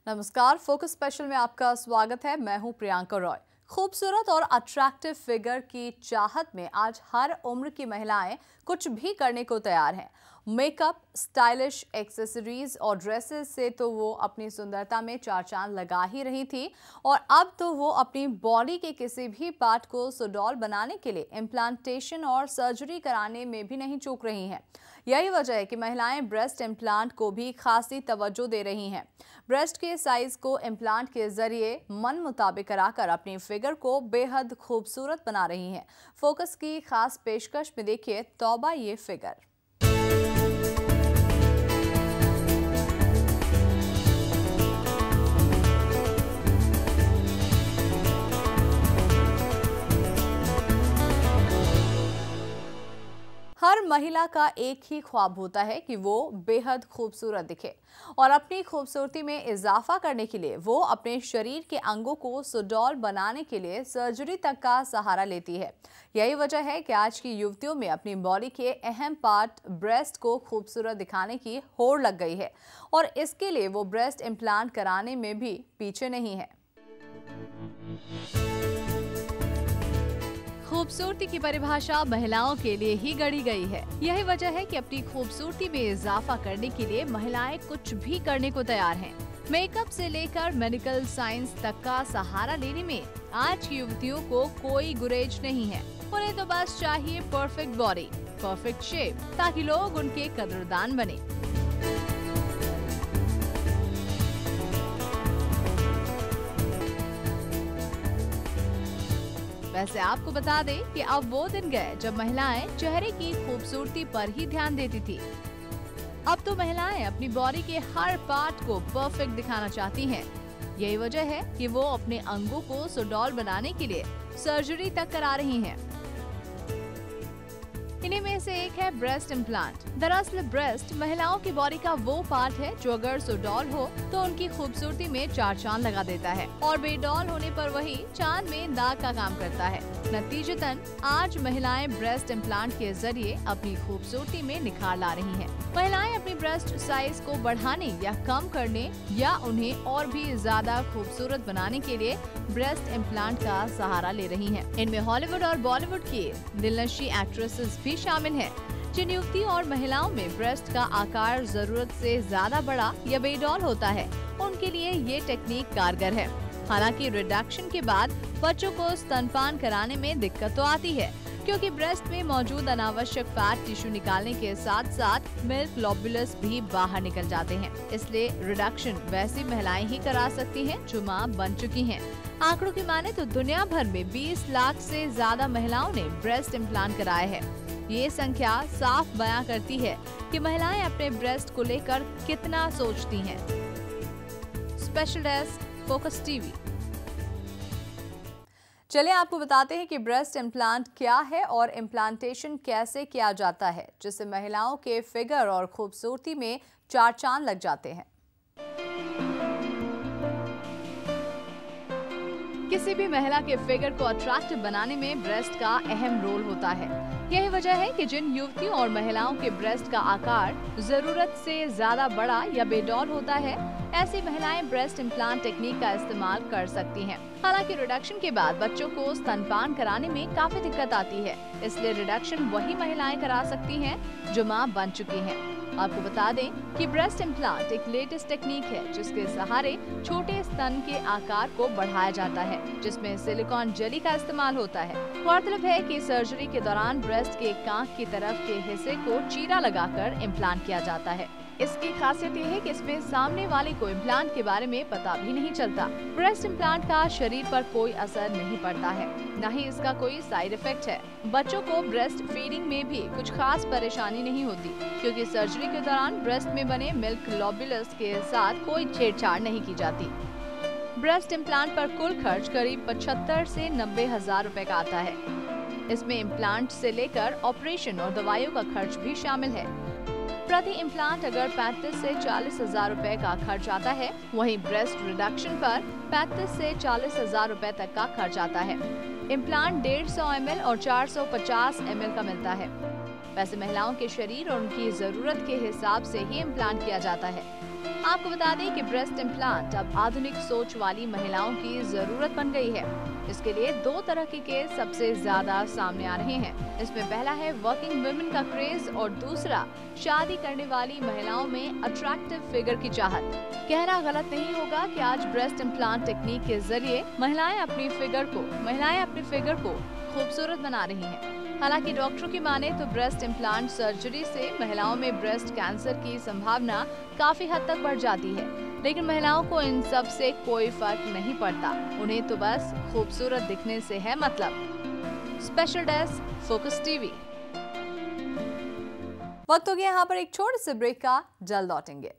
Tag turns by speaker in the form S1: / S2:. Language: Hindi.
S1: नमस्कार, फोकस स्पेशल में आपका स्वागत है। मैं हूं प्रियंका रॉय। खूबसूरत और अट्रैक्टिव फिगर की चाहत में आज हर उम्र की महिलाएं कुछ भी करने को तैयार हैं। मेकअप, स्टाइलिश एक्सेसरीज और ड्रेसेस से तो वो अपनी सुंदरता में चार चांद लगा ही रही थी और अब तो वो अपनी बॉडी के किसी भी पार्ट को सुडौल बनाने के लिए इम्प्लांटेशन और सर्जरी कराने में भी नहीं चूक रही हैं। यही वजह है कि महिलाएं ब्रेस्ट इम्प्लांट को भी खासी तवज्जो दे रही हैं। ब्रेस्ट के साइज को इम्प्लांट के जरिए मन मुताबिक कराकर अपनी फिगर को बेहद खूबसूरत बना रही हैं। फोकस की खास पेशकश में देखिए तौबा ये फिगर। हर महिला का एक ही ख्वाब होता है कि वो बेहद खूबसूरत दिखे और अपनी खूबसूरती में इजाफा करने के लिए वो अपने शरीर के अंगों को सुडौल बनाने के लिए सर्जरी तक का सहारा लेती है। यही वजह है कि आज की युवतियों में अपनी बॉडी के अहम पार्ट ब्रेस्ट को खूबसूरत दिखाने की होड़ लग गई है और इसके लिए वो ब्रेस्ट इम्प्लांट कराने में भी पीछे नहीं है। खूबसूरती की परिभाषा महिलाओं के लिए ही गढ़ी गई है। यही वजह है कि अपनी खूबसूरती में इजाफा करने के लिए महिलाएं कुछ भी करने को तैयार हैं। मेकअप से लेकर मेडिकल साइंस तक का सहारा लेने में आज की युवतियों को कोई गुरेज नहीं है। उन्हें तो बस चाहिए परफेक्ट बॉडी, परफेक्ट शेप, ताकि लोग उनके कदरदान बने। वैसे आपको बता दें कि अब वो दिन गए जब महिलाएं चेहरे की खूबसूरती पर ही ध्यान देती थी। अब तो महिलाएं अपनी बॉडी के हर पार्ट को परफेक्ट दिखाना चाहती हैं। यही वजह है कि वो अपने अंगों को सुडौल बनाने के लिए सर्जरी तक करा रही हैं। इन्हीं में से एक है ब्रेस्ट इम्प्लांट। दरअसल ब्रेस्ट महिलाओं की बॉडी का वो पार्ट है जो अगर सुडौल हो तो उनकी खूबसूरती में चार चांद लगा देता है और बेडौल होने पर वही चांद में दाग का काम करता है। नतीजतन आज महिलाएं ब्रेस्ट इम्प्लांट के जरिए अपनी खूबसूरती में निखार ला रही हैं। महिलाएं अपनी ब्रेस्ट साइज को बढ़ाने या कम करने या उन्हें और भी ज्यादा खूबसूरत बनाने के लिए ब्रेस्ट इम्प्लांट का सहारा ले रही हैं। इनमें हॉलीवुड और बॉलीवुड की दिलनशी एक्ट्रेसेस भी शामिल हैं। जिन युवती और महिलाओं में ब्रेस्ट का आकार जरूरत से ज्यादा बड़ा या बेडौल होता है, उनके लिए ये टेक्निक कारगर है। हालांकि रिडक्शन के बाद बच्चों को स्तनपान कराने में दिक्कत तो आती है, क्योंकि ब्रेस्ट में मौजूद अनावश्यक फैट टिश्यू निकालने के साथ साथ मिल्क ग्लोबुलस भी बाहर निकल जाते हैं। इसलिए रिडक्शन वैसी महिलाएं ही करा सकती हैं जो मां बन चुकी हैं। आंकड़ों की माने तो दुनिया भर में 20 लाख से ज्यादा महिलाओं ने ब्रेस्ट इम्प्लांट कराए हैं। ये संख्या साफ बयां करती है कि महिलाएं अपने ब्रेस्ट को लेकर कितना सोचती हैं। Special desk, focus TV. चलिए आपको बताते हैं कि ब्रेस्ट इम्प्लांट क्या है और इम्प्लांटेशन कैसे किया जाता है, जिससे महिलाओं के फिगर और खूबसूरती में चार चांद लग जाते हैं। किसी भी महिला के फिगर को अट्रैक्टिव बनाने में ब्रेस्ट का अहम रोल होता है। यही वजह है कि जिन युवतियों और महिलाओं के ब्रेस्ट का आकार जरूरत से ज्यादा बड़ा या बेडौल होता है, ऐसी महिलाएं ब्रेस्ट इम्प्लांट टेक्निक का इस्तेमाल कर सकती हैं। हालांकि रिडक्शन के बाद बच्चों को स्तनपान कराने में काफी दिक्कत आती है, इसलिए रिडक्शन वही महिलाएं करा सकती हैं जो मां बन चुकी हैं। आपको बता दें कि ब्रेस्ट इम्प्लांट एक लेटेस्ट टेक्निक है जिसके सहारे छोटे स्तन के आकार को बढ़ाया जाता है, जिसमें सिलिकॉन जेली का इस्तेमाल होता है। गौरतलब है कि सर्जरी के दौरान ब्रेस्ट के कांख की तरफ के हिस्से को चीरा लगाकर इम्प्लांट किया जाता है। इसकी खासियत ये है कि इसमें सामने वाले को इम्प्लांट के बारे में पता भी नहीं चलता। ब्रेस्ट इम्प्लांट का शरीर पर कोई असर नहीं पड़ता है, न ही इसका कोई साइड इफेक्ट है। बच्चों को ब्रेस्ट फीडिंग में भी कुछ खास परेशानी नहीं होती, क्योंकि सर्जरी के दौरान ब्रेस्ट में बने मिल्क ग्लोबुलस के साथ कोई छेड़छाड़ नहीं की जाती। ब्रेस्ट इम्प्लांट पर कुल खर्च करीब 75 से 90 हजार रुपए का आता है। इसमें इम्प्लांट से लेकर ऑपरेशन और दवाइयों का खर्च भी शामिल है। प्रति इम्प्लांट अगर 35 से 40 हजार रुपए का खर्च आता है, वहीं ब्रेस्ट रिडक्शन पर 35 से 40 हजार रुपए तक का खर्च आता है। इम्प्लांट 150 ml और 450 ml का मिलता है। वैसे महिलाओं के शरीर और उनकी जरूरत के हिसाब से ही इम्प्लांट किया जाता है। आपको बता दें कि ब्रेस्ट इम्प्लांट अब आधुनिक सोच वाली महिलाओं की जरूरत बन गई है। इसके लिए दो तरह के केस सबसे ज्यादा सामने आ रहे हैं। इसमें पहला है वर्किंग वुमेन का क्रेज और दूसरा शादी करने वाली महिलाओं में अट्रैक्टिव फिगर की चाहत। कहना गलत नहीं होगा कि आज ब्रेस्ट इम्प्लांट टेक्निक के जरिए महिलाएं अपनी फिगर को खूबसूरत बना रही हैं। हालांकि डॉक्टरों की माने तो ब्रेस्ट इम्प्लांट सर्जरी से महिलाओं में ब्रेस्ट कैंसर की संभावना काफी हद तक बढ़ जाती है, लेकिन महिलाओं को इन सब से कोई फर्क नहीं पड़ता। उन्हें तो बस खूबसूरत दिखने से है मतलब। Special desk, focus TV. वक्त हो गया यहाँ पर एक छोटे से ब्रेक का, जल्द लौटेंगे।